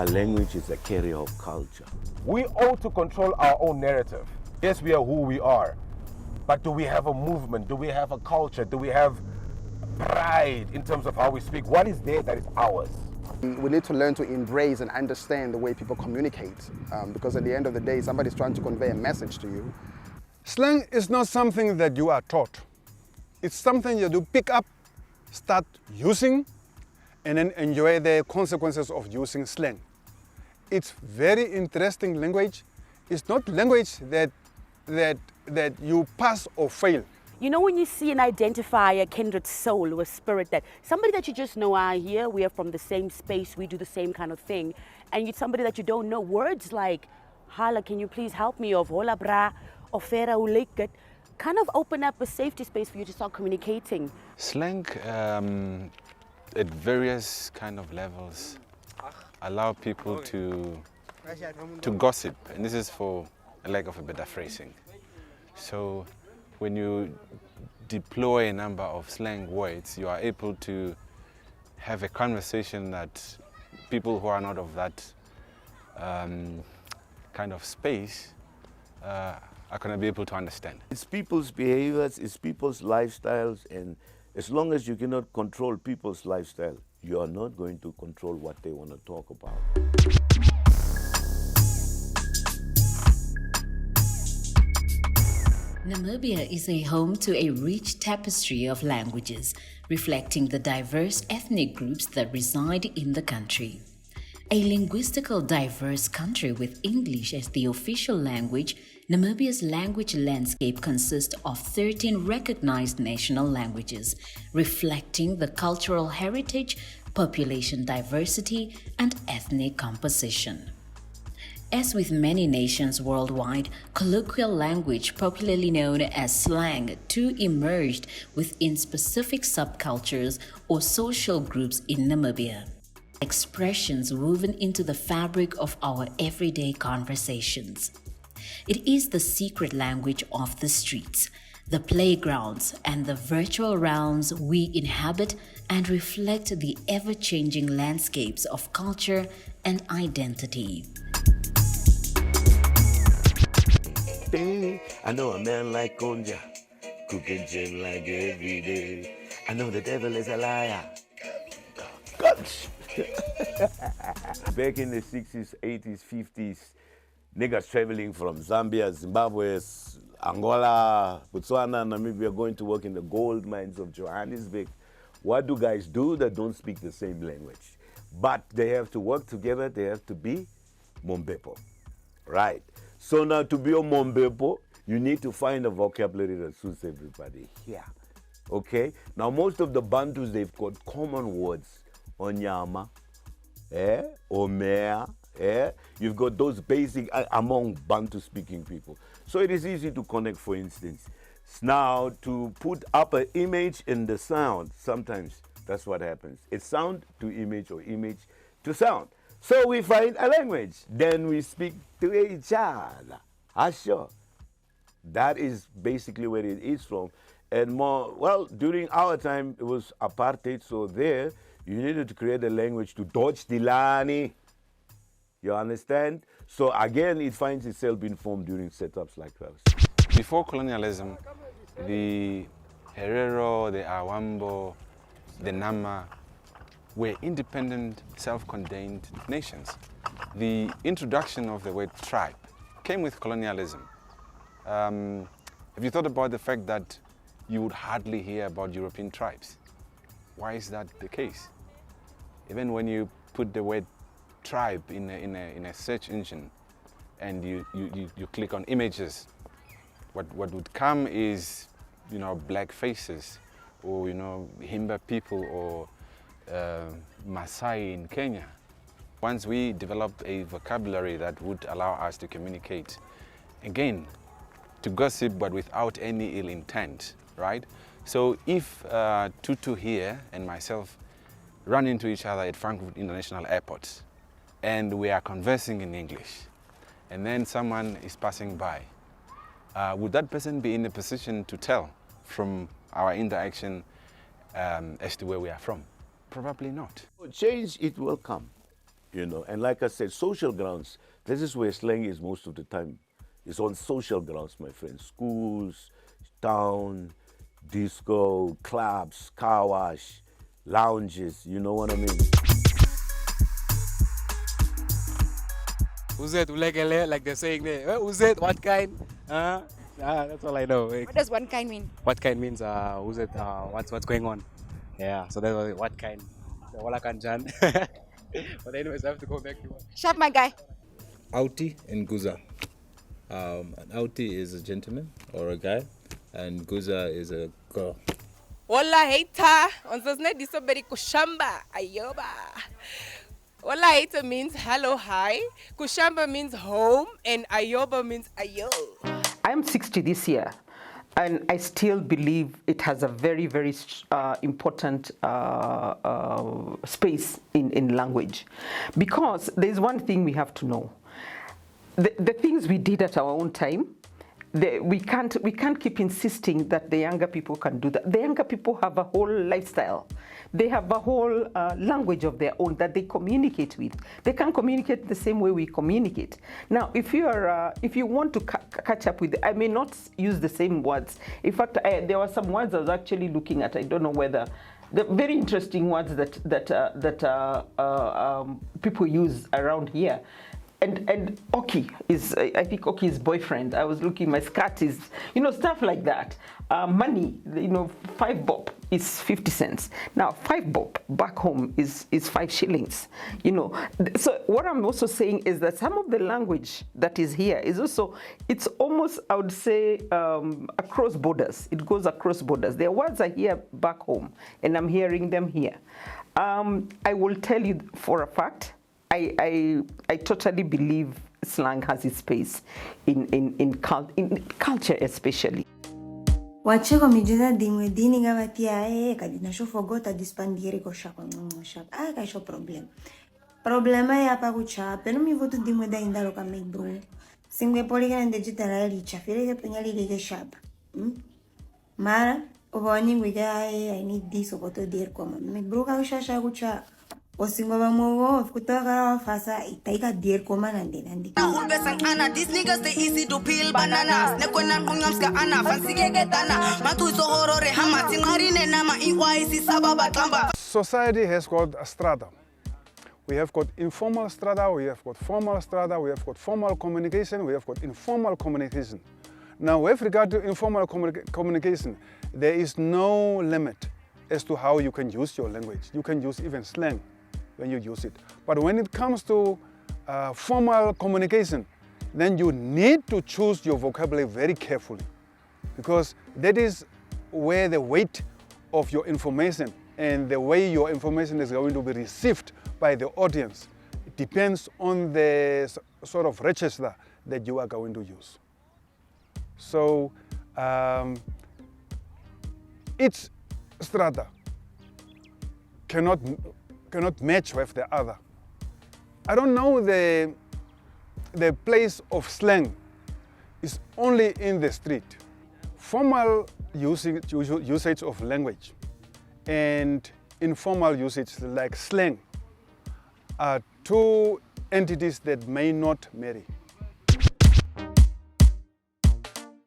A language is a carrier of culture. We ought to control our own narrative. Yes, we are who we are, but do we have a movement? Do we have a culture? Do we have pride in terms of how we speak? What is there that is ours? We need to learn to embrace and understand the way people communicate, because at the end of the day, somebody's trying to convey a message to you. Slang is not something that you are taught. It's something you do pick up, start using, and then enjoy the consequences of using slang. It's very interesting language. It's not language that you pass or fail. You know, when you see and identify a kindred soul or a spirit, that somebody that you just know are here, we are from the same space, we do the same kind of thing, and you somebody that you don't know, words like "Hala, can you please help me?" or "Hola bra," or "Veraa Documentary," kind of open up a safety space for you to start communicating. Slang at various kind of levels allow people to gossip, and this is for a lack of a better phrasing. So when you deploy a number of slang words, you are able to have a conversation that people who are not of that kind of space are going to be able to understand. It's people's behaviors, it's people's lifestyles, and as long as you cannot control people's lifestyle, you are not going to control what they want to talk about. Namibia is a home to a rich tapestry of languages, reflecting the diverse ethnic groups that reside in the country. A linguistically diverse country with English as the official language, Namibia's language landscape consists of 13 recognized national languages, reflecting the cultural heritage, population diversity, and ethnic composition. As with many nations worldwide, colloquial language, popularly known as slang, too emerged within specific subcultures or social groups in Namibia. Expressions woven into the fabric of our everyday conversations. It is the secret language of the streets, the playgrounds, and the virtual realms we inhabit and reflect the ever-changing landscapes of culture and identity. I know a man like Konja, cooking gin like every day. I know the devil is a liar. Gosh. Back in the 60s, 80s, 50s, niggas traveling from Zambia, Zimbabwe, Angola, Botswana, Namibia, going to work in the gold mines of Johannesburg. What do guys do that don't speak the same language? But they have to work together, they have to be Mombepo, right? So now to be a Mombepo, you need to find a vocabulary that suits everybody here, okay? Now most of the Bantus, they've got common words, Onyama, Omea, you've got those basic among Bantu speaking people. So it is easy to connect, for instance. Now to put up an image in the sound, sometimes that's what happens. It's sound to image or image to sound. So we find a language, then we speak to each other. Sure. That is basically where it is from. And more, well, during our time, it was apartheid, so there, you needed to create a language to dodge the line. You understand? So again, it finds itself being formed during setups like those. Before colonialism, the Herero, the Awambo, the Nama were independent, self-contained nations. The introduction of the word tribe came with colonialism. Have you thought about the fact that you would hardly hear about European tribes? Why is that the case? Even when you put the word tribe in a search engine and you click on images, what would come is, you know, black faces, or, you know, Himba people, or Maasai in Kenya. Once we developed a vocabulary that would allow us to communicate, again, to gossip but without any ill intent, right? So if Tutu here and myself run into each other at Frankfurt International Airport and we are conversing in English, and then someone is passing by, would that person be in a position to tell from our interaction as to where we are from? Probably not. Change, it will come. you know. And like I said, social grounds, this is where slang is most of the time. It's on social grounds, my friends. Schools, town, disco, clubs, car wash, lounges, you know what I mean? Who's it? Like they're saying there. Who's it? What kind? That's all I know. What does one kind mean? What kind means who's it? What's going on? Yeah. So that's what kind. The wala kanjan. But anyways, I have to go back to work. Sharp, my guy. Auti and Guza. An Auti is a gentleman or a guy, and Guza is a girl. Wala hater. On says ne disobedi kushamba. Ayoba. Wala hater means hello, hi. Kushamba means home, and ayoba means ayo. I'm 60 this year, and I still believe it has a very, very important space in language. Because there's one thing we have to know. The things we did at our own time, we can't keep insisting that the younger people can do that. The younger people have a whole lifestyle. They have a whole language of their own that they communicate with. They can't communicate the same way we communicate. Now, if you want to catch up with, I may not use the same words. In fact, there were some words I was actually looking at. I don't know whether the very interesting words that people use around here. And Oki is, I think Oki is boyfriend. I was looking, my skirt is, stuff like that. Money, 5 bob is 50 cents. Now, 5 bob back home is 5 shillings. So what I'm also saying is that some of the language that is here is also, it's almost, I would say, across borders. It goes across borders. Their words are here back home, and I'm hearing them here. I will tell you for a fact, I totally believe slang has its space in culture especially. Wacheko mijuza dingwe dini gawatia kadina sho forgota dispandiri ko shako shap ka sho problem. Problema ya pa kucha pero mi voto dingwe da indalo ka make bro. Singwe poliga na digital ali chafire ke penyali ke shap. Mara obani wiga I need this oboto dir koma. Make bro ka shasha kucha. Osingo bamowo kutoka fasa itaika dir koma nandi. These niggas they easy to peel bananas. Nekona ngomska ana fancy getana. Matu so horore hamati marine nama iwaisi sababa kamba. Society has got a strata. We have got informal strata, we have got formal strata, we have got formal communication, we have got informal communication. Now, with regard to informal communication, there is no limit as to how you can use your language. You can use even slang when you use it. But when it comes to formal communication, then you need to choose your vocabulary very carefully, because that is where the weight of your information and the way your information is going to be received by the audience, it depends on the sort of register that you are going to use. So each strata cannot match with the other. I don't know the place of slang is only in the street. Formal usage of language and informal usage like slang are two entities that may not marry.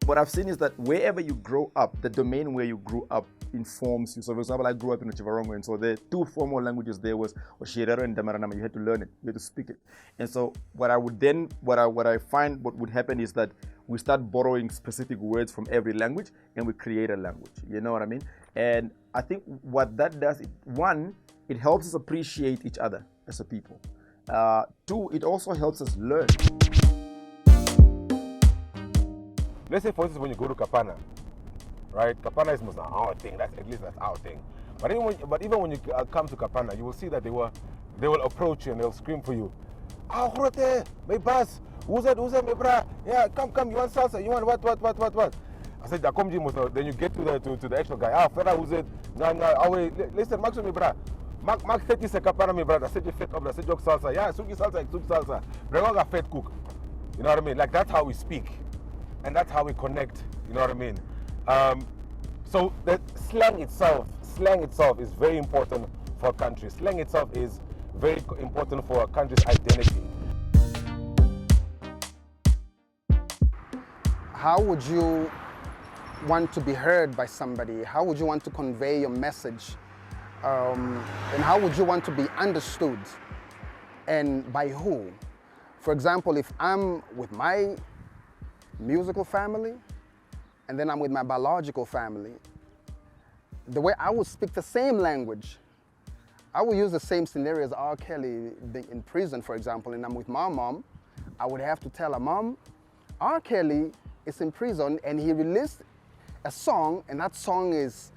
What I've seen is that wherever you grow up, the domain where you grew up informs you. So for example, I grew up in Chivarongo, and so the two formal languages there was Oshirero and Damaranama. You had to learn it, you had to speak it. And so what I find would happen is that we start borrowing specific words from every language and we create a language. You know what I mean? And I think what that does, one, it helps us appreciate each other as a people. Two, it also helps us learn. Let's say, for instance, when you go to Kapana, right? Kapana is most our thing. At least that's our thing. But even when you come to Kapana, you will see that they will approach you and they'll scream for you. Ah, Horote, my boss. Who's that, my bra? Yeah, come. You want salsa? You want what? I said, then you get to the actual guy. Ah, Veraa, who's it? No. Listen, Max, my bra. Mark 30 se Kapana, my brother. I said you fit up. I said jok salsa. Yeah, suki salsa. Brenga fat cook. You know what I mean? Like that's how we speak. And that's how we connect, you know what I mean? So the slang itself is very important for a country. Slang itself is very important for a country's identity. How would you want to be heard by somebody? How would you want to convey your message? And how would you want to be understood? And by who? For example, if I'm with my musical family, and then I'm with my biological family, the way I would speak the same language, I would use the same scenario as R. Kelly being in prison, for example, and I'm with my mom, I would have to tell her, Mom, R. Kelly is in prison and he released a song, and that song is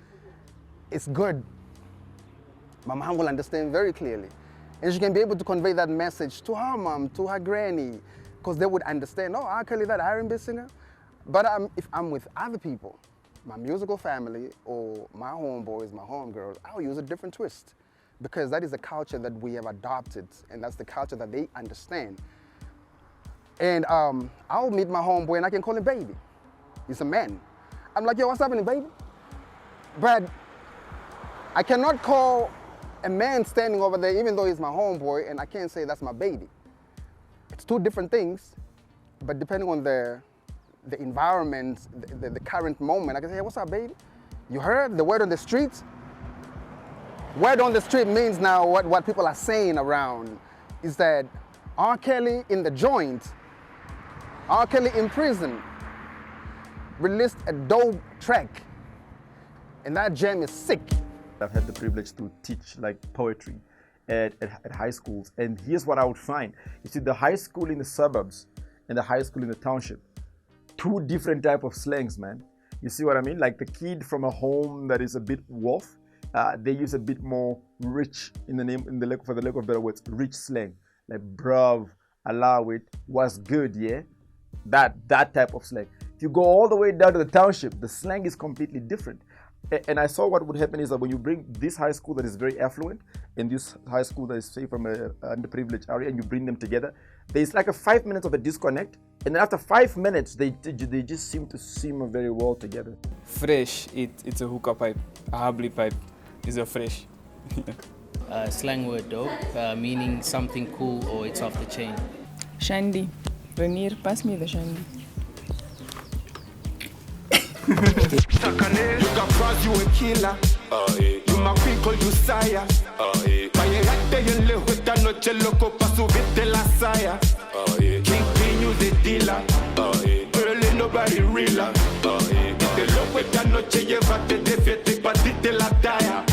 good. My mom will understand very clearly. And she can be able to convey that message to her mom, to her granny, because they would understand, oh, R. Kelly, that R&B singer. But if I'm with other people, my musical family or my homeboys, my homegirls, I'll use a different twist, because that is the culture that we have adopted, and that's the culture that they understand. And I'll meet my homeboy and I can call him baby. He's a man. I'm like, yo, what's happening, baby? But I cannot call a man standing over there, even though he's my homeboy, and I can't say that's my baby. It's two different things, but depending on the environment, the current moment, I can say, hey, what's up, baby? You heard the word on the street? Word on the street means now what people are saying around is that R. Kelly in the joint, R. Kelly in prison, released a dope track, and that jam is sick. I've had the privilege to teach like poetry at high schools, and here's what I would find. You see, the high school in the suburbs and the high school in the township, two different type of slangs, man. You see what I mean? Like the kid from a home that is a bit rough, they use a bit more rich for the lack of better words, rich slang, like bruv, allow it, what's good, yeah? That type of slang. If you go all the way down to the township, the slang is completely different. And I saw what would happen is that when you bring this high school that is very affluent and this high school that is, say, from an underprivileged area, and you bring them together, there's like a 5 minutes of a disconnect, and then after 5 minutes, they just seem to simmer very well together. Fresh, it's a hookah pipe, a habli pipe is a fresh. Slang word dope, meaning something cool or it's off the chain. Shandy. Renier, pass me the shandy. You can cross, you a killer. You my people, you sire. Vayate y en lejos esta noche loco pa' subirte la saya. King, you the dealer. Girl, ain't nobody realer. Te loco esta noche, llévate de fiesta y partite la talla.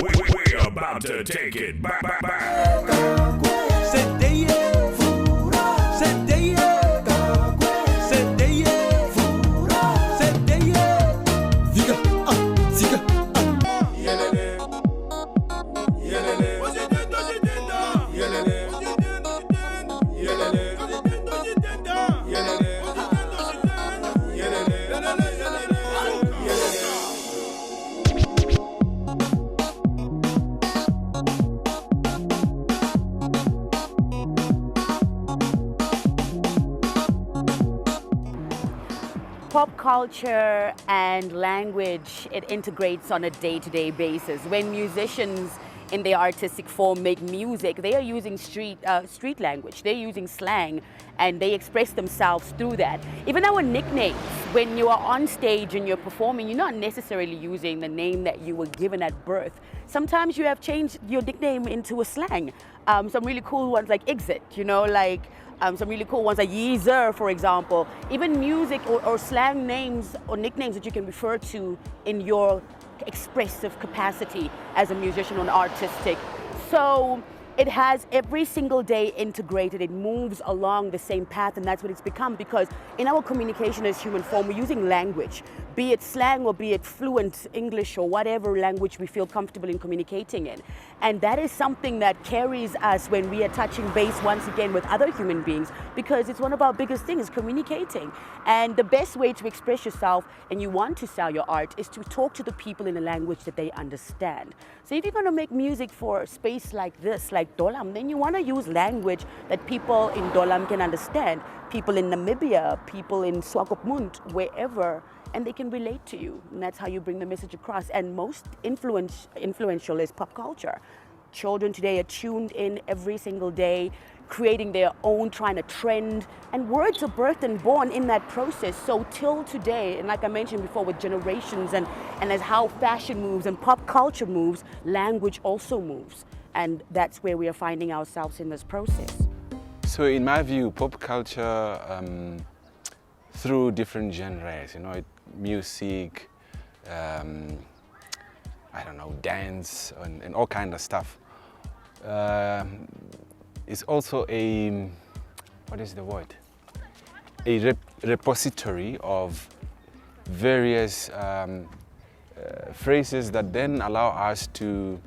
We're about to take it back. Pop culture and language, it integrates on a day-to-day basis. When musicians in their artistic form make music, they are using street language, they're using slang, and they express themselves through that. Even our nicknames, when you are on stage and you're performing, you're not necessarily using the name that you were given at birth. Sometimes you have changed your nickname into a slang. Some really cool ones like Exit, you know, like some really cool ones like Yeezer, for example. Even music or slang names or nicknames that you can refer to in your expressive capacity as a musician or an artistic. So it has every single day integrated. It moves along the same path, and that's what it's become, because in our communication as human form, we're using language, be it slang or be it fluent English or whatever language we feel comfortable in communicating in. And that is something that carries us when we are touching base once again with other human beings, because it's one of our biggest things, communicating. And the best way to express yourself and you want to sell your art is to talk to the people in a language that they understand. So if you're going to make music for a space like this, like Dolam, then you want to use language that people in Dolam can understand, people in Namibia, people in Swakopmund, wherever, and they can relate to you. And that's how you bring the message across. And most influential is pop culture. children today are tuned in every single day, creating their own, trying to trend, and words are birthed and born in that process. So till today, and like I mentioned before, with generations and as how fashion moves and pop culture moves, language also moves. And that's where we are finding ourselves in this process. So in my view, pop culture, through different genres, music, I don't know, dance, and all kind of stuff, is also a, what is the word? A repository of various phrases that then allow us to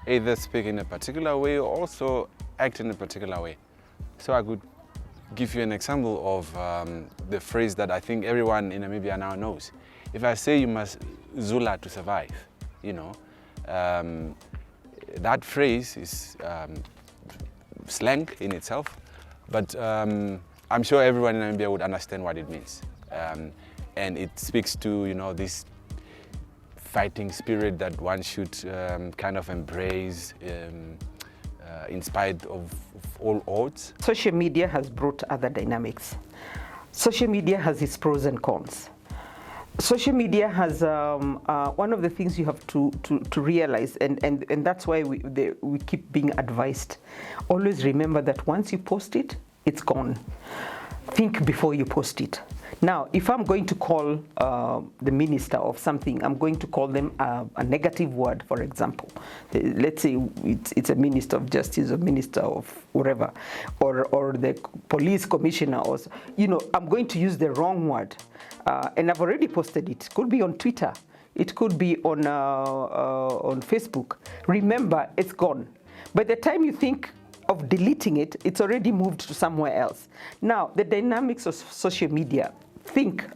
either speak in a particular way or also act in a particular way. So I could give you an example of the phrase that I think everyone in Namibia now knows. If I say you must Zula to survive, that phrase is slang in itself, but I'm sure everyone in Namibia would understand what it means. And it speaks to, this fighting spirit that one should kind of embrace in spite of all odds. Social media has brought other dynamics. Social media has its pros and cons. Social media has one of the things you have to realize, and that's why we keep being advised. Always remember that once you post it, it's gone. Think before you post it. Now, if I'm going to call the minister of something, I'm going to call them a negative word, for example. Let's say it's a minister of justice or minister of whatever, or the police commissioner, or I'm going to use the wrong word. And I've already posted it. It could be on Twitter. It could be on Facebook. Remember, it's gone. By the time you think of deleting it, it's already moved to somewhere else. Now, the dynamics of social media.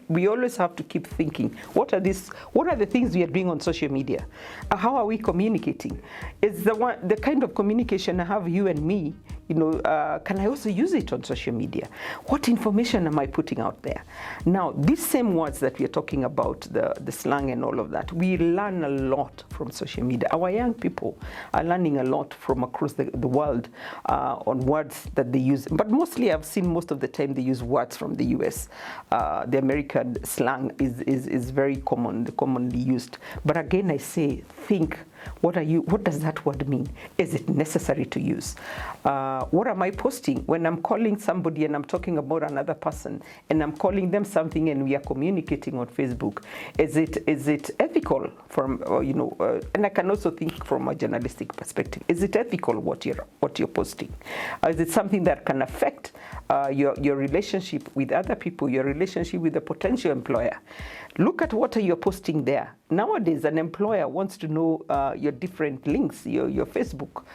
We always have to keep thinking. What are the things we are doing on social media? How are we communicating? Is the kind of communication I have you and me, can I also use it on social media? What information am I putting out there? Now, these same words that we are talking about, the slang and all of that, we learn a lot from social media. Our young people are learning a lot from across the world on words that they use. But mostly I've seen most of the time they use words from the US. The American slang is very commonly used. But again, I say, think. What does that word mean? Is it necessary to use? What am I posting when I'm calling somebody and I'm talking about another person and I'm calling them something and we are communicating on Facebook? Is it ethical from and I can also think from a journalistic perspective. Is it ethical what you're posting? Is it something that can affect your relationship with other people, your relationship with a potential employer? Look at what you're posting there. Nowadays, an employer wants to know your different links, your Facebook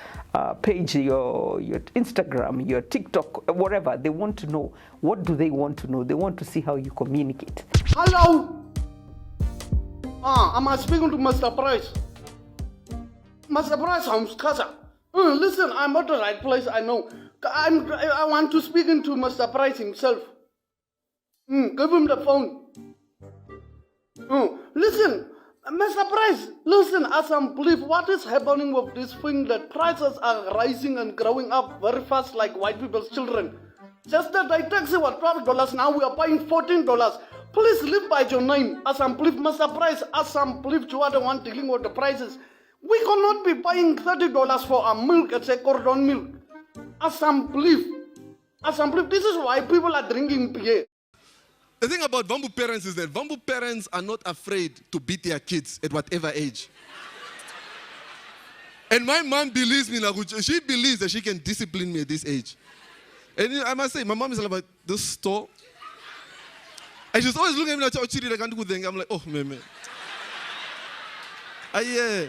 page, your Instagram, your TikTok, whatever. They want to know. What do they want to know? They want to see how you communicate. Hello. Am I speaking to Mr. Price? Mr. Price, I'm Kaza. Listen, I'm at the right place, I know. I want to speak into Mr. Price himself. Give him the phone. Listen, Mr. Price, listen, as I believe what is happening with this thing that prices are rising and growing up very fast like white people's children. Just that I taxi was $12, now we are paying $14. Please live by your name. As I believe Mr. Price, as I believe you are the one dealing with the prices. We cannot be paying $30 for a milk, it's a cordon milk. As I believe, this is why people are drinking beer. The thing about Vambu parents is that Vambu parents are not afraid to beat their kids at whatever age. And my mom believes me, she believes that she can discipline me at this age. And I must say, my mom is like, this store. And she's always looking at me like, I'm like, oh, man. Yeah.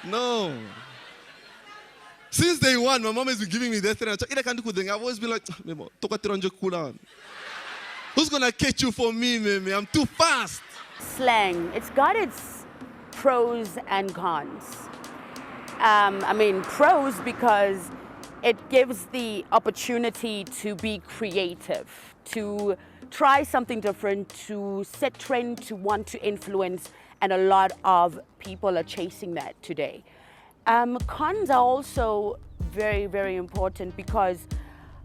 No. Since day one, my mom has been giving me that thing. I've always been like, who's going to catch you for me, man? I'm too fast. Slang, it's got its pros and cons. Pros because it gives the opportunity to be creative, to try something different, to set trend, to want to influence, and a lot of people are chasing that today. Cons are also very, very important because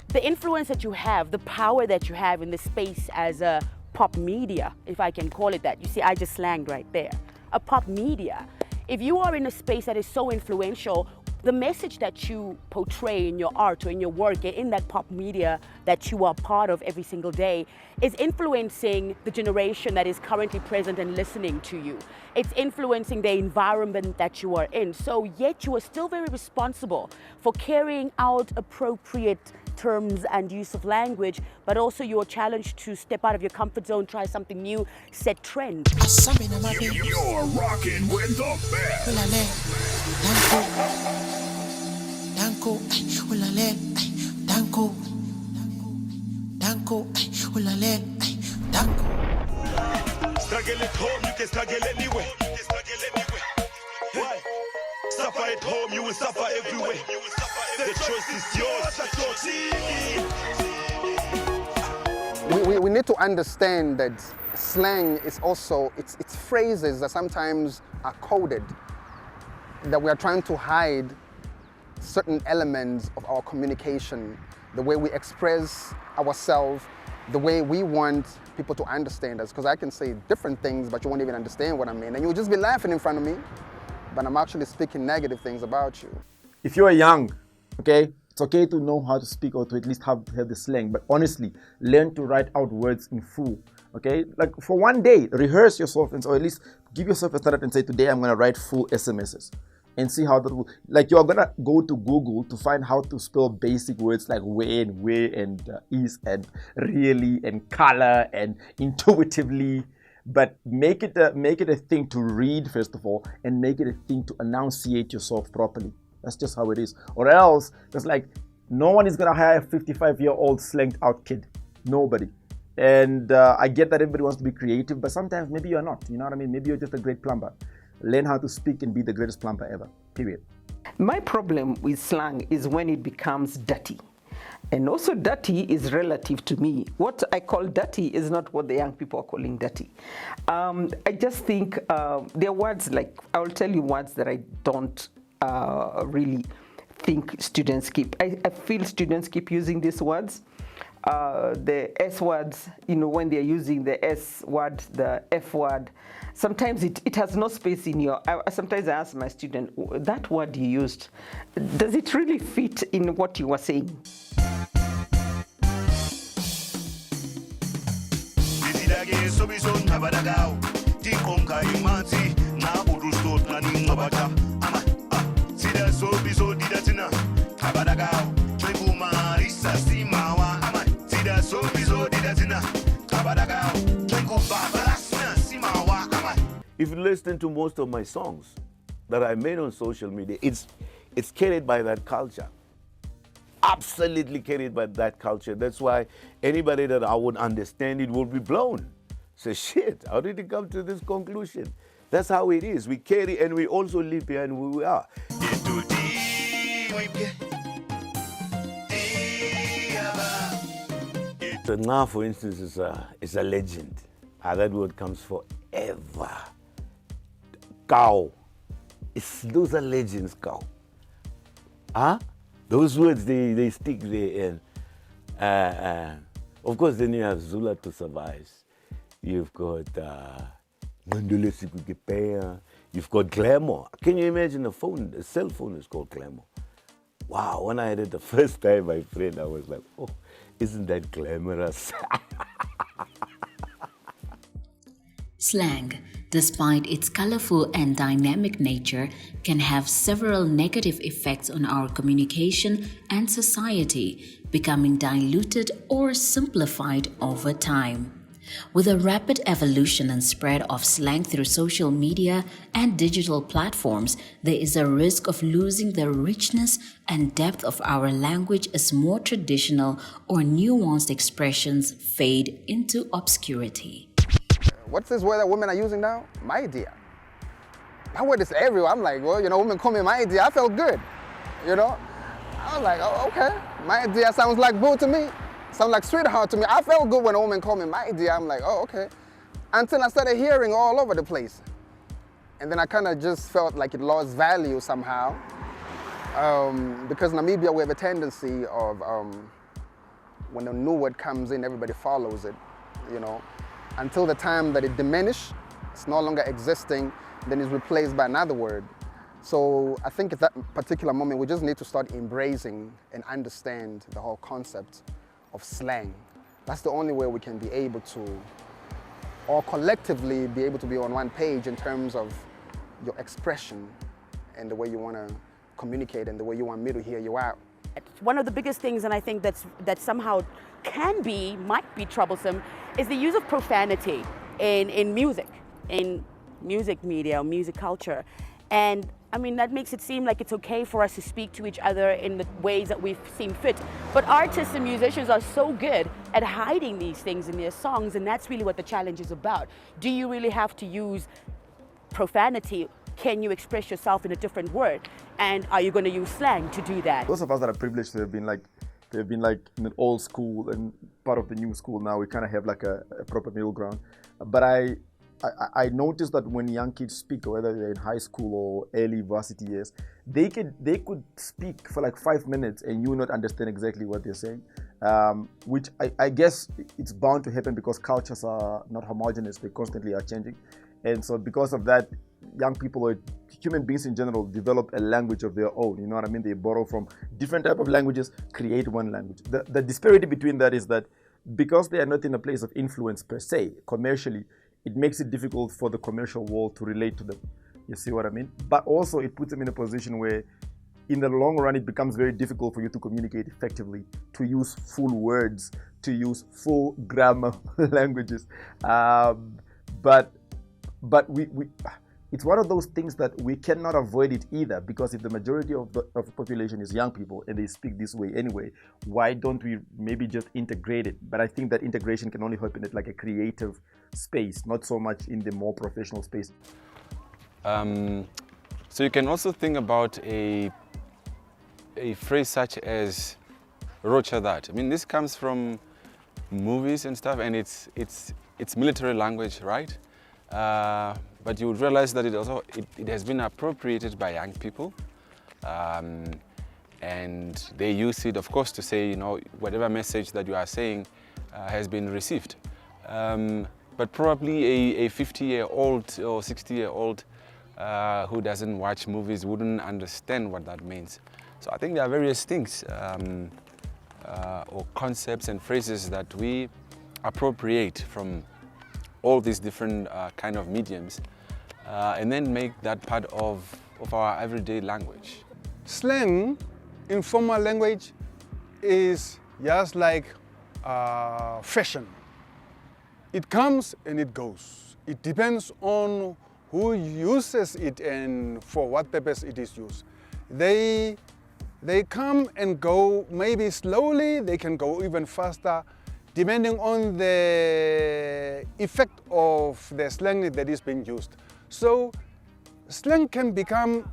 the influence that you have, the power that you have in the space as a pop media, if I can call it that. You see, I just slanged right there. A pop media. If you are in a space that is so influential, the message that you portray in your art or in your work, in that pop media that you are part of every single day, is influencing the generation that is currently present and listening to you. It's influencing the environment that you are in. So yet you are still very responsible for carrying out appropriate terms and use of language, but also you're challenged to step out of your comfort zone, try something new, set trends. You're rocking with the best. Danko, ulale, danko, danko, ulale, danko. Struggle at home, you can struggle anywhere. Why? Suffer at home, you will suffer everywhere. The choice is yours. We need to understand that slang is also, it's phrases that sometimes are coded, that we are trying to hide certain elements of our communication, the way we express ourselves, the way we want people to understand us. Because I can say different things, but you won't even understand what I mean. And you'll just be laughing in front of me, but I'm actually speaking negative things about you. If you're young, okay, it's okay to know how to speak or to at least have the slang, but honestly, learn to write out words in full, okay? Like for one day, rehearse yourself or at least give yourself a start and say, today I'm gonna write full SMSs and see how that will, like you're gonna go to Google to find how to spell basic words like where and is and really and color and intuitively, but make it a thing to read first of all and make it a thing to enunciate yourself properly. That's just how it is. Or else, it's like no one is gonna hire a 55-year-old slanged out kid. Nobody. And I get that everybody wants to be creative, but sometimes maybe you're not. You know what I mean? Maybe you're just a great plumber. Learn how to speak and be the greatest plumber ever. Period. My problem with slang is when it becomes dirty. And also dirty is relative to me. What I call dirty is not what the young people are calling dirty. I just think there are words like, I will tell you words that I don't really think students keep. I feel students keep using these words. The S words, you know, when they're using the S word, the F word, sometimes it has no space in your, sometimes I ask my student, that word you used, does it really fit in what you were saying? If you listen to most of my songs that I made on social media, it's carried by that culture. Absolutely carried by that culture. That's why anybody that I would understand it will be blown. Say, shit, how did it come to this conclusion? That's how it is. We carry and we also live behind who we are. The Nga, for instance, is a legend. That word comes forever. Cow. Those are legends, cow. Huh? Those words, they stick there. And of course, then you have Zula to survive. You've got Mandule Sikukipea. You've got glamour. Can you imagine a cell phone is called glamour? Wow, when I heard it the first time, my friend, I was like, oh, isn't that glamorous? Slang, despite its colorful and dynamic nature, can have several negative effects on our communication and society, becoming diluted or simplified over time. With a rapid evolution and spread of slang through social media and digital platforms, there is a risk of losing the richness and depth of our language as more traditional or nuanced expressions fade into obscurity. What's this word that women are using now? My dear. That word is everywhere. I'm like, well, you know, women call me my dear. I felt good, you know? I was like, oh, okay. My dear sounds like boo to me. Sounds like sweetheart to me. I felt good when a woman called me my dear. I'm like, oh, okay. Until I started hearing all over the place. And then I kind of just felt like it lost value somehow. Because Namibia, we have a tendency of, when a new word comes in, everybody follows it, you know. Until the time that it diminishes, it's no longer existing, then it's replaced by another word. So I think at that particular moment, we just need to start embracing and understand the whole concept of slang. That's the only way we can be able to, or collectively be able to be on one page in terms of your expression and the way you want to communicate and the way you want me to hear you out. One of the biggest things, and I think that somehow might be troublesome, is the use of profanity in music media or music culture. And I mean, that makes it seem like it's okay for us to speak to each other in the ways that we seem fit. But artists and musicians are so good at hiding these things in their songs, and that's really what the challenge is about. Do you really have to use profanity? Can you express yourself in a different word? And are you going to use slang to do that? Those of us that are privileged to have been like in an old school and part of the new school now, we kind of have like a proper middle ground. But I noticed that when young kids speak, whether they're in high school or early varsity years, they could speak for like 5 minutes and you not understand exactly what they're saying, which I guess it's bound to happen because cultures are not homogeneous, they constantly are changing. And so because of that, young people or human beings in general develop a language of their own, you know what I mean? They borrow from different type of languages, create one language. The disparity between that is that because they are not in a place of influence per se, commercially, it makes it difficult for the commercial world to relate to them. You see what I mean? But also it puts them in a position where in the long run, it becomes very difficult for you to communicate effectively, to use full words, to use full grammar languages. But it's one of those things that we cannot avoid it either, because if the majority of the population is young people and they speak this way anyway, why don't we maybe just integrate it? But I think that integration can only happen at like a creative space, not so much in the more professional space. So you can also think about a phrase such as "rocha that." I mean, this comes from movies and stuff, and it's military language, right? But you would realize that it has been appropriated by young people, and they use it, of course, to say, you know, whatever message that you are saying has been received. But probably a 50-year-old or 60-year-old who doesn't watch movies wouldn't understand what that means. So I think there are various things or concepts and phrases that we appropriate from all these different kind of mediums, and then make that part of our everyday language. Slang, informal language, is just like fashion. It comes and it goes. It depends on who uses it and for what purpose it is used. They come and go, maybe slowly, they can go even faster, depending on the effect of the slang that is being used. So slang can become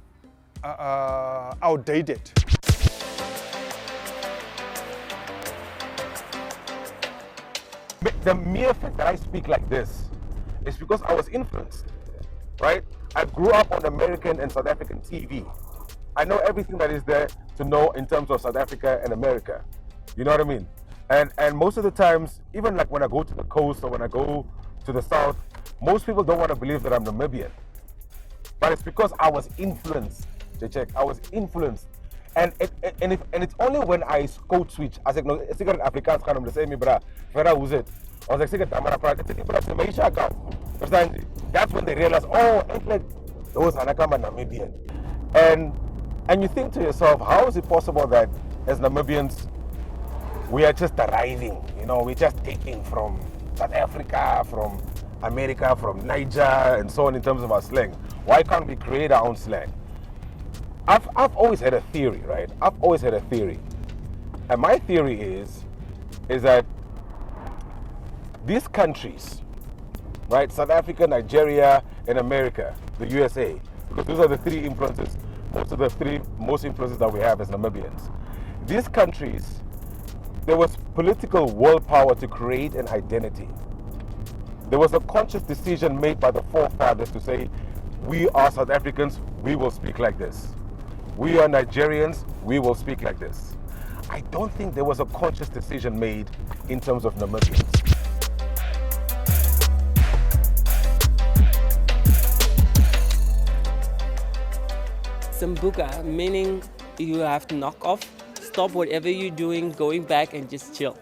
outdated. The mere fact that I speak like this is because I was influenced, right? I grew up on American and South African TV. I know everything that is there to know in terms of South Africa and America. You know what I mean? And most of the times, even like when I go to the coast or when I go to the south, most people don't want to believe that I'm Namibian. But it's because I was influenced, I was influenced. And it's only when I code switch, I said, no, it's like Afrikaans gaan om te sê, bra, Veraa, who's it? I was like, that's when they realize, oh, those are Namibian. And you think to yourself, how is it possible that as Namibians, we are just arriving, you know, we're just taking from South Africa, from America, from Niger, and so on in terms of our slang. Why can't we create our own slang? I've always had a theory, right? I've always had a theory. And my theory is that these countries, right, South Africa, Nigeria, and America, the USA, because those are the three influences, most influences that we have as Namibians. These countries, there was political willpower to create an identity. There was a conscious decision made by the forefathers to say, We are South Africans, we will speak like this. We are Nigerians, we will speak like this. I don't think there was a conscious decision made in terms of Namibians. Sambuca, meaning you have to knock off, stop whatever you're doing, going back and just chill.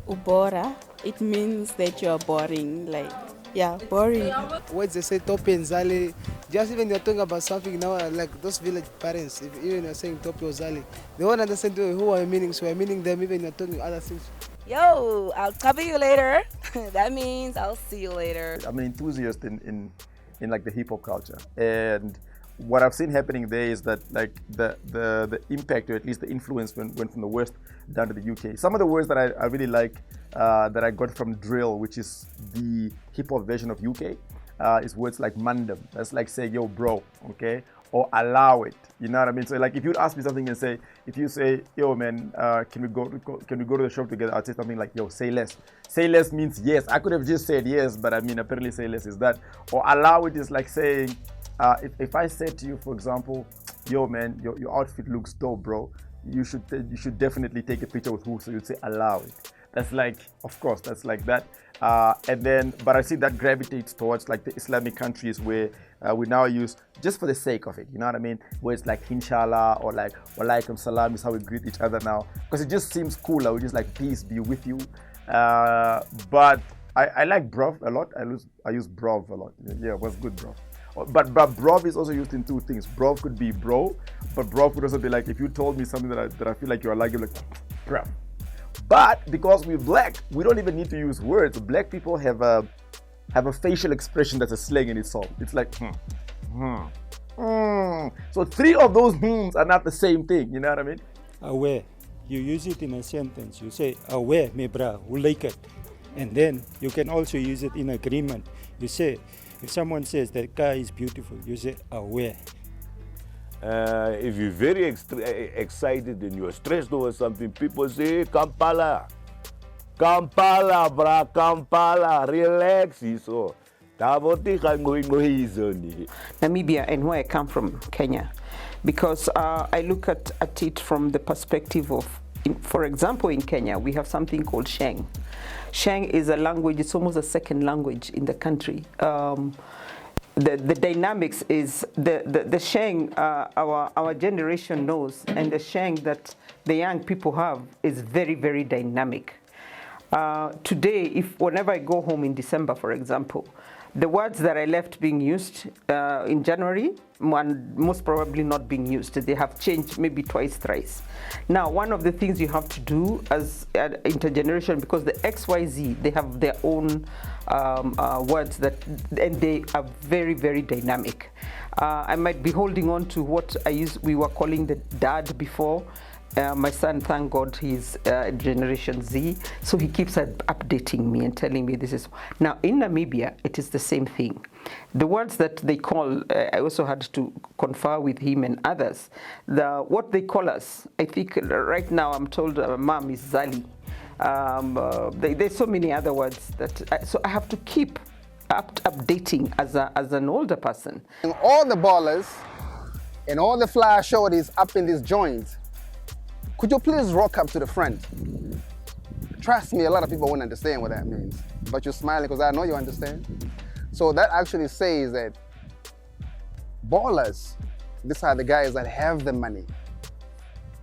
Ubora, it means that you are boring, like, yeah, boring. Words they say tope zali, just even you're talking about something now, like those village parents, if even you're saying tope zali, they won't understand who are meaning, so I'm meaning them even you're talking other things. Yo, I'll cover you later. That means I'll see you later. I'm an enthusiast in like the hip hop culture, and what I've seen happening there is that like the impact, or at least the influence, went from the West down to the UK. Some of the words that I really like that I got from drill, which is the hip hop version of UK, is words like mandem. That's like saying, yo bro, okay, or allow it. You know what I mean? So like if you'd ask me something and say, if you say, yo man, can we go to the shop together? I'd say something like, yo, say less. Say less means yes. I could have just said yes, but I mean apparently say less is that. Or allow it is like saying, if I said to you, for example, yo man, your outfit looks dope, bro, you should definitely take a picture with who, so you'd say allow it. That's like, of course, that's like that. And then, but I see that gravitates towards like the Islamic countries where we now use, just for the sake of it, you know what I mean? Where it's like inshallah or like walaikum salam is how we greet each other now. Because it just seems cooler. We're just like, peace be with you. But I like bruv a lot. I use bruv a lot. Yeah, what's good, bruv? But bruv is also used in two things. Bruv could be bro, but bruv could also be like, if you told me something that I feel like you're like bruv. But because we're black, we don't even need to use words. Black people have a facial expression that's a slang in itself. It's like, So three of those are not the same thing. You know what I mean? Aware. You use it in a sentence. You say, aware, me bra, who like it? And then you can also use it in agreement. You say, if someone says that car is beautiful, you say, aware. If you're very excited and you're stressed over something, people say, Kampala. Kampala, bra, Kampala, relax. So, Namibia, and where I come from, Kenya, because I look at it from the perspective of, for example, in Kenya, we have something called Sheng. Sheng is a language, it's almost a second language in the country. The dynamics is the Sheng our generation knows, and the Sheng that the young people have is very, very dynamic. Today, whenever I go home in December, for example, the words that I left being used in January, most probably not being used. They have changed maybe twice, thrice. Now, one of the things you have to do as intergeneration, because the XYZ, they have their own words and they are very, very dynamic. I might be holding on to what we were calling the dad before. My son, thank God, he's Generation Z, so he keeps updating me and telling me this is. Now, in Namibia, it is the same thing. The words that they call, I also had to confer with him and others, what they call us, I think right now I'm told mom is Zali. There's so many other words so I have to keep updating as an older person. And all the ballers and all the fly shorties up in this joint, could you please rock up to the front? Trust me, a lot of people won't understand what that means, but you're smiling because I know you understand. So that actually says that ballers, these are the guys that have the money.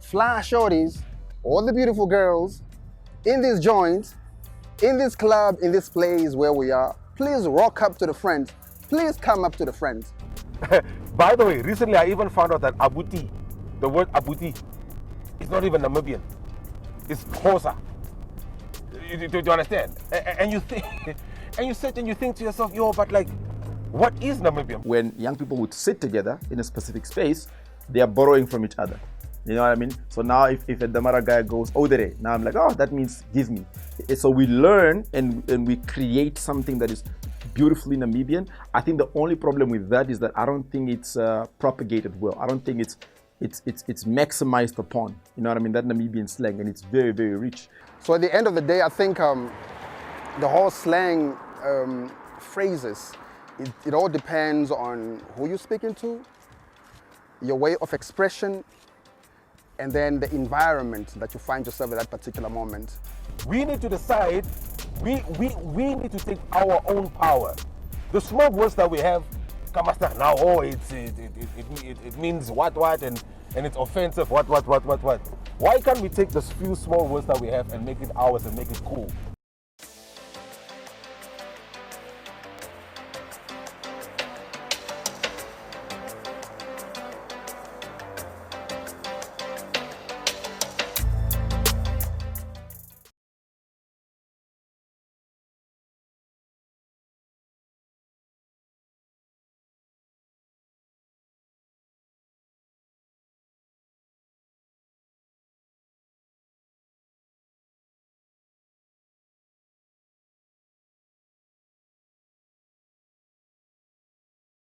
Fly shorties, all the beautiful girls in this joint, in this club, in this place where we are, please rock up to the front. Please come up to the front. By the way, recently I even found out that abuti, the word abuti, it's not even Namibian. It's Xhosa. Do you understand? And you think, and you sit and you think to yourself, yo, but like, what is Namibian? When young people would sit together in a specific space, they are borrowing from each other. You know what I mean? So now if a Damara guy goes, odere, now I'm like, oh, that means give me. So we learn and we create something that is beautifully Namibian. I think the only problem with that is that I don't think it's propagated well. I don't think it's maximized upon, you know what I mean, that Namibian slang, and it's very, very rich. So at the end of the day, I think the whole slang phrases it all depends on who you're speaking to, your way of expression, and then the environment that you find yourself at that particular moment. We need to decide, we need to take our own power. The small words that we have, now, oh, it means what, and it's offensive, what. Why can't we take those few small words that we have and make it ours and make it cool?